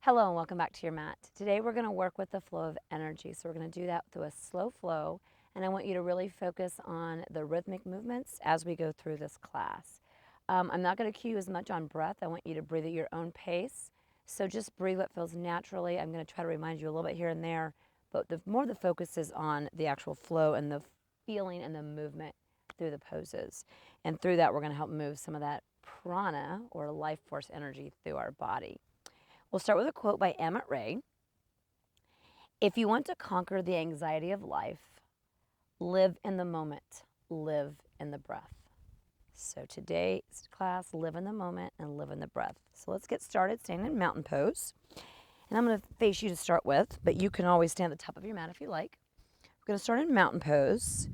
Hello and welcome back to your mat. Today we're going to work with the flow of energy. So we're going to do that through a slow flow, and I want you to really focus on the rhythmic movements as we go through this class. I'm not going to cue as much on breath. I want you to breathe at your own pace. So just breathe what feels naturally. I'm going to try to remind you a little bit here and there, but the more the focus is on the actual flow and the feeling and the movement through the poses. And through that, we're going to help move some of that prana or life force energy through our body. We'll start with a quote by Emmett Ray. If you want to conquer the anxiety of life, live in the moment, live in the breath. So today's class, live in the moment and live in the breath. So let's get started standing in mountain pose. And I'm going to face you to start with, but you can always stand at the top of your mat if you like. We're going to start in mountain pose,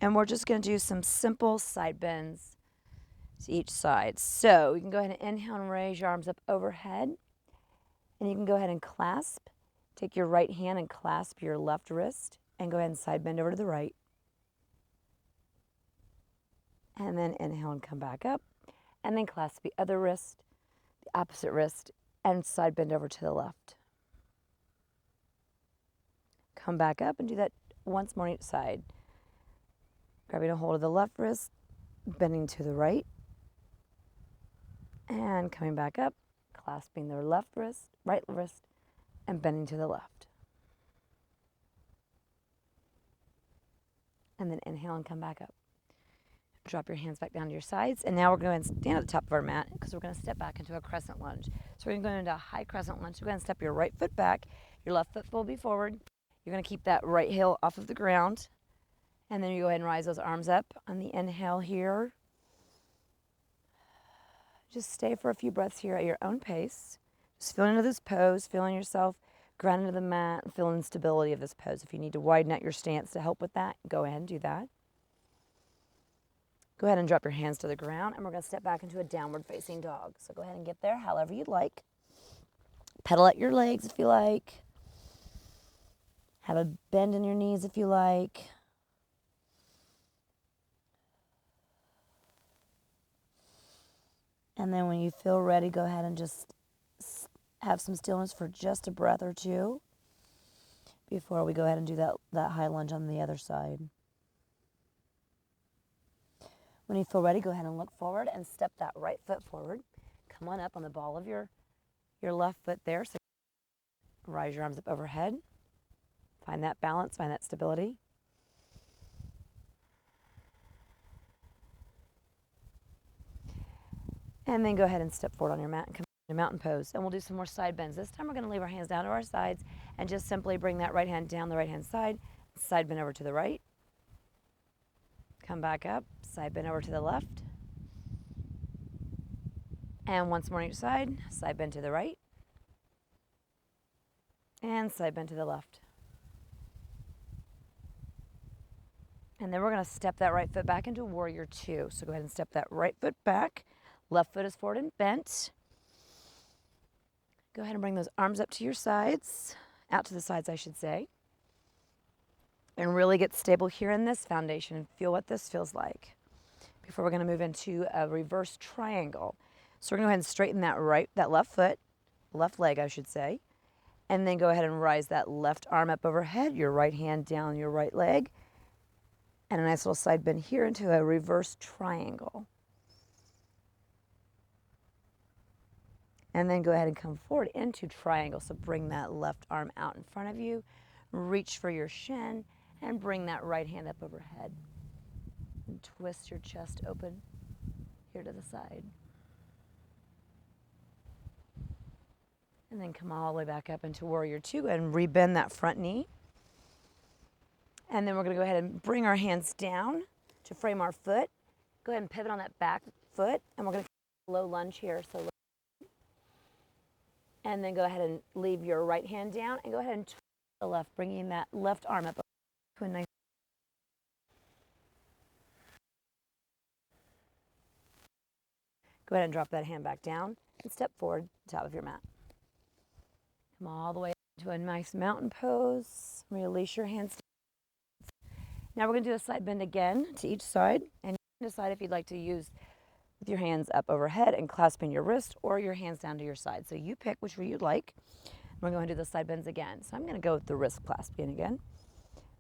and we're just going to do some simple side bends to each side. So you can go ahead and inhale and raise your arms up overhead. And you can go ahead and clasp. Take your right hand and clasp your left wrist and go ahead and side bend over to the right. And then inhale and come back up. And then clasp the other wrist, the opposite wrist, and side bend over to the left. Come back up and do that once more on each side. Grabbing a hold of the left wrist, bending to the right. And coming back up, clasping the left wrist, right wrist, and bending to the left. And then inhale and come back up. Drop your hands back down to your sides. And now we're going to stand at the top of our mat because we're going to step back into a crescent lunge. So we're going to go into a high crescent lunge. We're going to step your right foot back. Your left foot will be forward. You're going to keep that right heel off of the ground. And then you go ahead and rise those arms up on the inhale here. Just stay for a few breaths here at your own pace. Just feeling into this pose, feeling yourself grounded to the mat, and feeling the stability of this pose. If you need to widen out your stance to help with that, go ahead and do that. Go ahead and drop your hands to the ground, and we're going to step back into a downward facing dog. So go ahead and get there however you'd like. Pedal at your legs if you like. Have a bend in your knees if you like. And then when you feel ready, go ahead and just have some stillness for just a breath or two before we go ahead and do that high lunge on the other side. When you feel ready, go ahead and look forward and step that right foot forward. Come on up on the ball of your left foot there. So rise your arms up overhead. Find that balance, find that stability. And then go ahead and step forward on your mat and come to mountain pose. And we'll do some more side bends. This time we're going to leave our hands down to our sides and just simply bring that right hand down the right hand side bend over to the right. Come back up, side bend over to the left. And once more on each side bend to the right. And side bend to the left. And then we're going to step that right foot back into warrior two. So go ahead and step that right foot back. Left foot is forward and bent. Go ahead and bring those arms up to your sides, out to the sides, I should say. And really get stable here in this foundation and feel what this feels like before we're going to move into a reverse triangle. So we're going to go ahead and straighten that left foot, left leg, I should say. And then go ahead and rise that left arm up overhead, your right hand down your right leg. And a nice little side bend here into a reverse triangle. And then go ahead and come forward into triangle. So bring that left arm out in front of you, reach for your shin, and bring that right hand up overhead. And twist your chest open here to the side. And then come all the way back up into warrior two and rebend that front knee. And then we're going to go ahead and bring our hands down to frame our foot. Go ahead and pivot on that back foot, and we're going to low lunge here. So, and then go ahead and leave your right hand down and go ahead and twist the left, bringing that left arm up to a nice. Go ahead and drop that hand back down and step forward to the top of your mat. Come all the way to a nice mountain pose. Release your hands. Now we're going to do a side bend again to each side, and you can decide if you'd like to use with your hands up overhead and clasping your wrist or your hands down to your side. So you pick which way you'd like. We're going to do the side bends again. So I'm going to go with the wrist clasping again.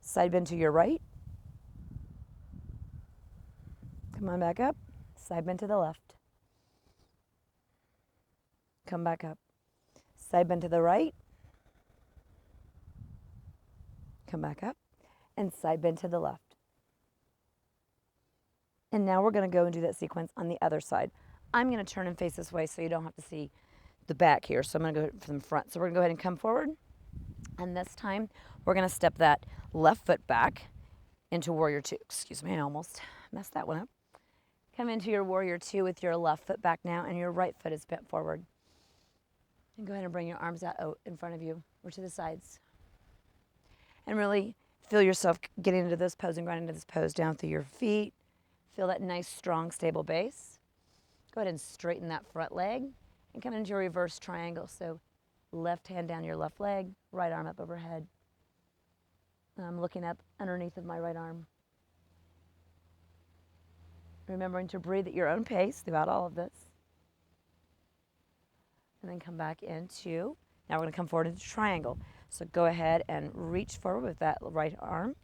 Side bend to your right. Come on back up. Side bend to the left. Come back up. Side bend to the right. Come back up. And side bend to the left. And now we're going to go and do that sequence on the other side. I'm going to turn and face this way so you don't have to see the back here. So I'm going to go from the front. So we're going to go ahead and come forward. And this time we're going to step that left foot back into warrior two. Excuse me, I almost messed that one up. Come into your warrior two with your left foot back now, and your right foot is bent forward. And go ahead and bring your arms out in front of you or to the sides. And really feel yourself getting into this pose and grinding into this pose down through your feet. Feel that nice, strong, stable base. Go ahead and straighten that front leg and come into your reverse triangle. So left hand down your left leg, right arm up overhead. I'm looking up underneath of my right arm. Remembering to breathe at your own pace throughout all of this. And then come back into, now we're going to come forward into triangle. So go ahead and reach forward with that right arm.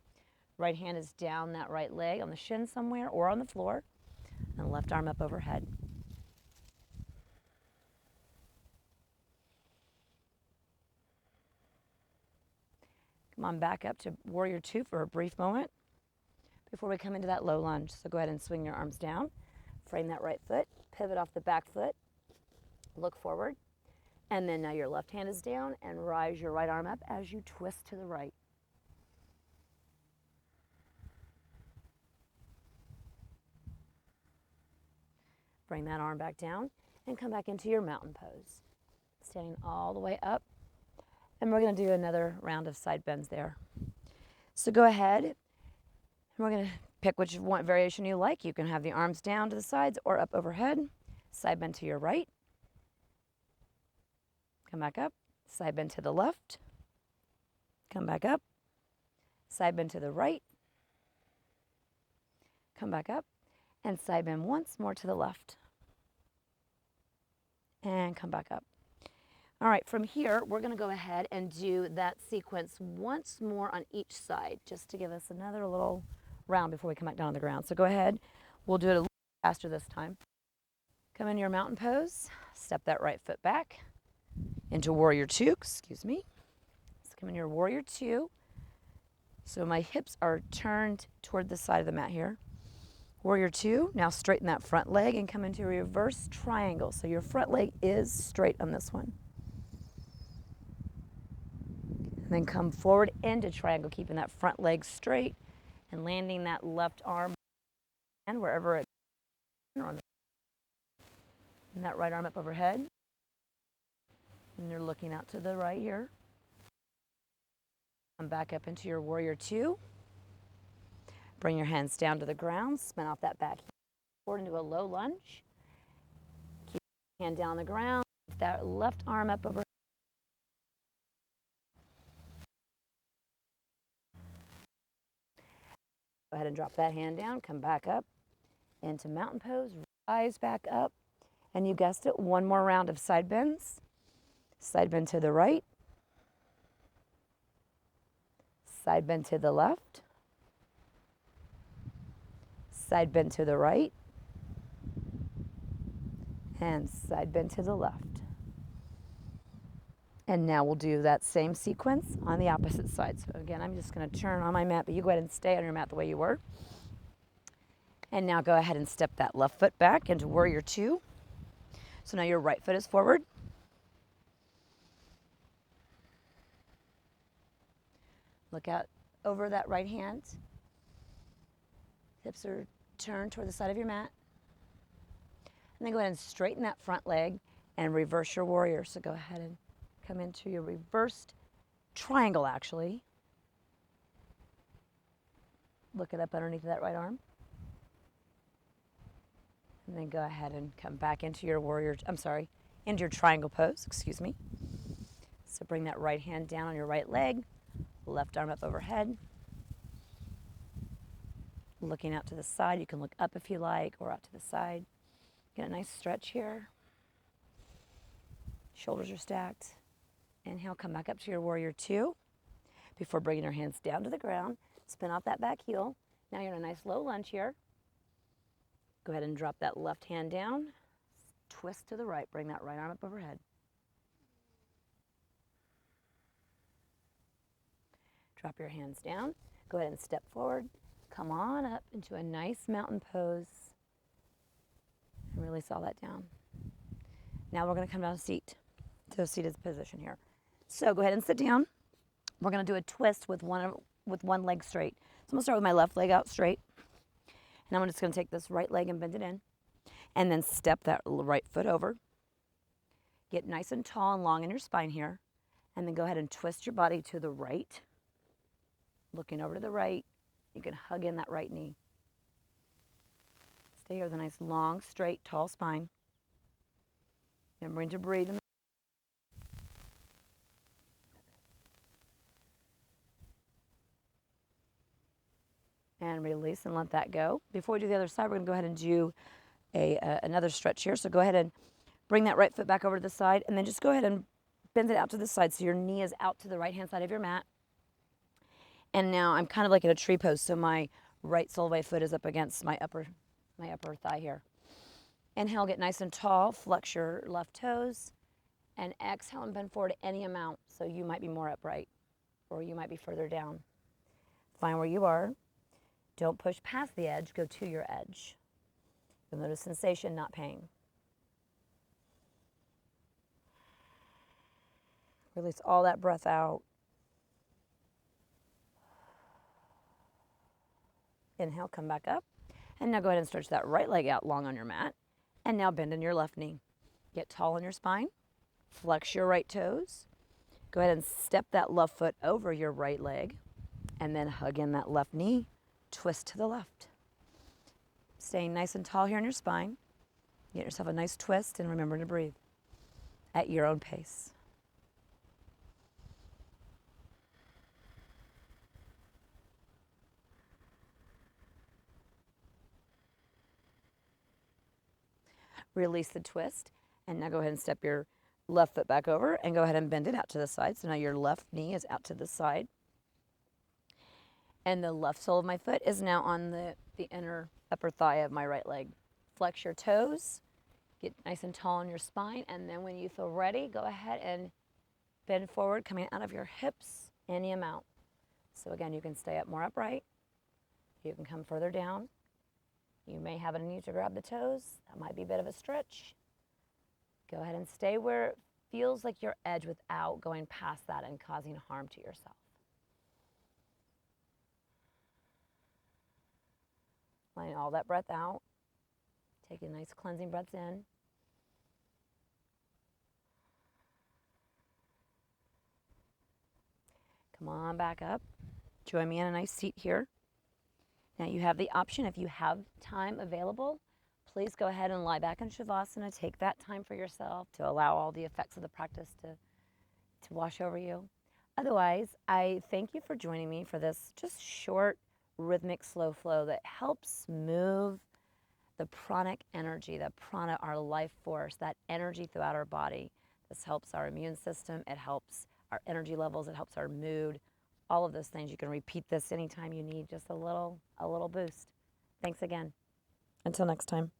Right hand is down that right leg on the shin somewhere or on the floor. And left arm up overhead. Come on back up to warrior two for a brief moment before we come into that low lunge. So go ahead and swing your arms down. Frame that right foot. Pivot off the back foot. Look forward. And then now your left hand is down and rise your right arm up as you twist to the right. Bring that arm back down and come back into your mountain pose. Standing all the way up. And we're going to do another round of side bends there. So go ahead and we're going to pick which one variation you like. You can have the arms down to the sides or up overhead. Side bend to your right. Come back up. Side bend to the left. Come back up. Side bend to the right. Come back up. And side bend once more to the left. And come back up. All right, from here, we're going to go ahead and do that sequence once more on each side, just to give us another little round before we come back down on the ground. So go ahead. We'll do it a little faster this time. Come in your mountain pose. Step that right foot back into warrior two. Excuse me. So come in your warrior two. So my hips are turned toward the side of the mat here. Warrior two. Now straighten that front leg and come into a reverse triangle. So your front leg is straight on this one. And then come forward into triangle, keeping that front leg straight and landing that left arm and wherever it is. And that right arm up overhead. And you're looking out to the right here. Come back up into your warrior two. Bring your hands down to the ground. Spin off that back forward into a low lunge. Keep your hand down on the ground. That left arm up overhead. Go ahead and drop that hand down. Come back up into mountain pose. Rise back up. And you guessed it, one more round of side bends. Side bend to the right. Side bend to the left. Side bend to the right. And side bend to the left. And now we'll do that same sequence on the opposite side. So again, I'm just going to turn on my mat, but you go ahead and stay on your mat the way you were. And now go ahead and step that left foot back into warrior two. So now your right foot is forward. Look out over that right hand. Hips are turned toward the side of your mat. And then go ahead and straighten that front leg and reverse your warrior. So go ahead and come into your reversed triangle, actually. Look it up underneath that right arm. And then go ahead and come back into your warrior, into your triangle pose, excuse me. So bring that right hand down on your right leg, left arm up overhead. Looking out to the side, you can look up if you like, or out to the side. Get a nice stretch here. Shoulders are stacked. Inhale, come back up to your warrior two. Before bringing your hands down to the ground, spin off that back heel. Now you're in a nice low lunge here. Go ahead and drop that left hand down. Twist to the right, bring that right arm up overhead. Drop your hands down. Go ahead and step forward. Come on up into a nice mountain pose. And release all that down. Now we're going to come down to a seated position here. So go ahead and sit down. We're going to do a twist with one leg straight. So I'm going to start with my left leg out straight. And I'm just going to take this right leg and bend it in. And then step that right foot over. Get nice and tall and long in your spine here. And then go ahead and twist your body to the right. Looking over to the right. You can hug in that right knee. Stay here with a nice long, straight, tall spine. Remembering to breathe. And release and let that go. Before we do the other side, we're going to go ahead and do another stretch here. So go ahead and bring that right foot back over to the side, and then just go ahead and bend it out to the side so your knee is out to the right-hand side of your mat. And now I'm kind of like in a tree pose, so my right sole of my foot is up against my upper thigh here. Inhale, get nice and tall, flex your left toes, and exhale and bend forward any amount. So you might be more upright, or you might be further down. Find where you are. Don't push past the edge, go to your edge. You'll notice sensation, not pain. Release all that breath out. Inhale, come back up. And now go ahead and stretch that right leg out long on your mat. And now bend in your left knee. Get tall in your spine. Flex your right toes. Go ahead and step that left foot over your right leg. And then hug in that left knee. Twist to the left. Staying nice and tall here in your spine. Get yourself a nice twist and remember to breathe at your own pace. Release the twist, and now go ahead and step your left foot back over and go ahead and bend it out to the side. So now your left knee is out to the side. And the left sole of my foot is now on the inner upper thigh of my right leg. Flex your toes, get nice and tall in your spine, and then when you feel ready, go ahead and bend forward, coming out of your hips any amount. So again, you can stay up more upright. You can come further down. You may have a need to grab the toes. That might be a bit of a stretch. Go ahead and stay where it feels like your edge without going past that and causing harm to yourself. Letting all that breath out. Taking nice cleansing breaths in. Come on back up. Join me in a nice seat here. Now you have the option, if you have time available, please go ahead and lie back in Shavasana. Take that time for yourself to allow all the effects of the practice to wash over you. Otherwise, I thank you for joining me for this just short, rhythmic, slow flow that helps move the pranic energy, the prana, our life force, that energy throughout our body. This helps our immune system. It helps our energy levels. It helps our mood. All of those things. You can repeat this anytime you need just a little boost. Thanks again. Until next time.